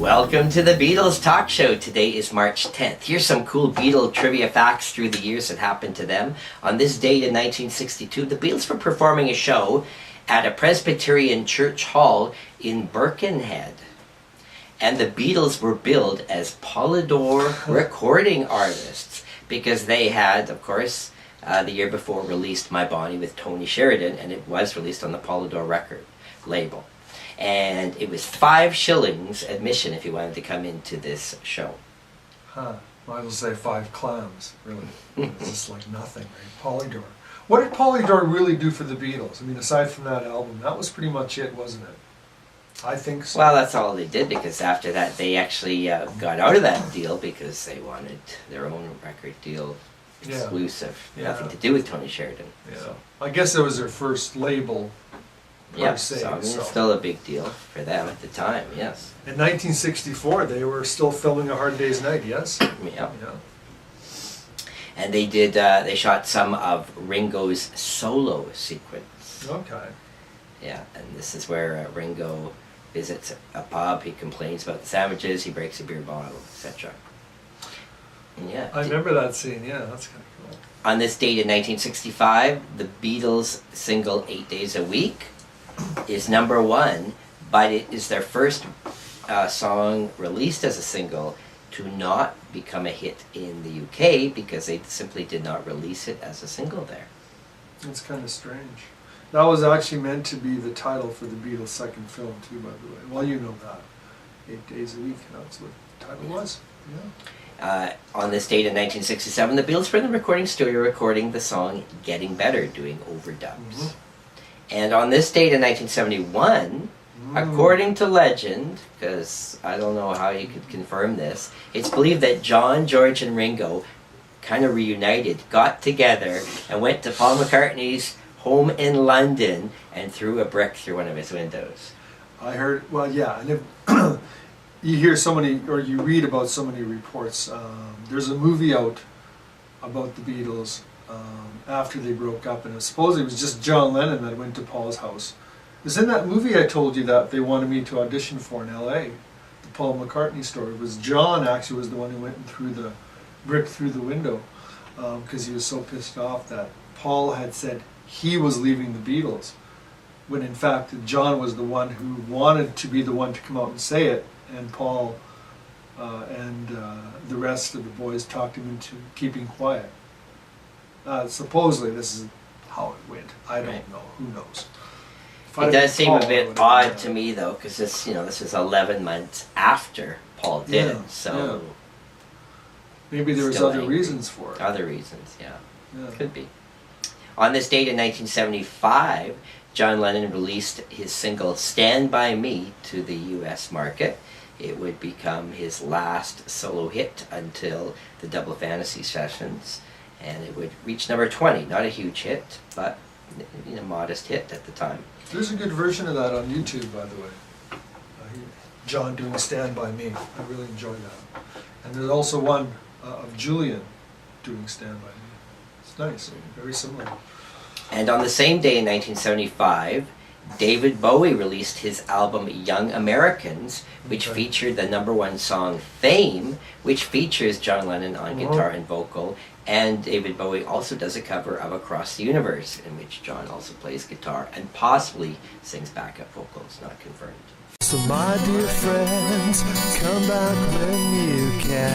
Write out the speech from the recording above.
Welcome to the Beatles Talk Show. Today is March 10th. Here's some cool Beatle trivia facts through the years that happened to them. On this date in 1962, the Beatles were performing a show at a Presbyterian church hall in Birkenhead. And the Beatles were billed as Polydor recording artists because they had, of course, the year before released My Bonnie with Tony Sheridan, and it was released on the Polydor record label. And it was 5 shillings admission if you wanted to come into this show. Huh. Might as well say 5 clams, really. It's just like nothing, right? Polydor. What did Polydor really do for the Beatles? I mean, aside from that album, that was pretty much it, wasn't it? I think so. Well, that's all they did, because after that they actually got out of that deal because they wanted their own record deal exclusive. Yeah. Nothing to do with Tony Sheridan. Yeah. So. I guess it was their first label. Yeah, so I mean, it's still a big deal for them at the time, yes. In 1964, they were still filming A Hard Day's Night, yes? Yeah. And they did, they shot some of Ringo's solo sequence. Okay. Yeah, and this is where Ringo visits a pub, he complains about the sandwiches, he breaks a beer bottle, etc. Yeah. I remember that scene, yeah, that's kind of cool. On this date in 1965, the Beatles' single 8 Days a Week is #1, but it is their first song released as a single to not become a hit in the UK because they simply did not release it as a single there. That's kind of strange. That was actually meant to be the title for the Beatles' second film too, by the way. Well, you know that. 8 Days a Week, that's what the title was. Yeah. On this date in 1967, the Beatles were in the recording studio recording the song Getting Better, doing overdubs. Mm-hmm. And on this date in 1971, according to legend, because I don't know how you could confirm this, it's believed that John, George, and Ringo kind of reunited, got together, and went to Paul McCartney's home in London and threw a brick through one of his windows. I heard, well, yeah, and if you hear so many, or you read about so many reports. There's a movie out about the Beatles after they broke up, and supposedly it was just John Lennon that went to Paul's house. It was in that movie I told you that they wanted me to audition for in L.A., the Paul McCartney story. It was John actually was the one who went and threw the brick through the window because he was so pissed off that Paul had said he was leaving the Beatles, when in fact John was the one who wanted to be the one to come out and say it, and Paul and the rest of the boys talked him into keeping quiet. Supposedly this is how it went. I don't know. Who knows? It does seem a bit odd to me, though, because this is 11 months after Paul did it, so... Maybe there was other reasons for it. Other reasons, yeah. Could be. On this date in 1975, John Lennon released his single Stand By Me to the US market. It would become his last solo hit until the Double Fantasy sessions, and it would reach #20. Not a huge hit, but a modest hit at the time. There's a good version of that on YouTube, by the way. John doing Stand By Me. I really enjoy that. And there's also one of Julian doing Stand By Me. It's nice, very similar. And on the same day in 1975, David Bowie released his album Young Americans, which featured the #1 song Fame, which features John Lennon on guitar and vocal, and David Bowie also does a cover of Across the Universe, in which John also plays guitar and possibly sings backup vocals, not confirmed. So my dear friends, come back when you can.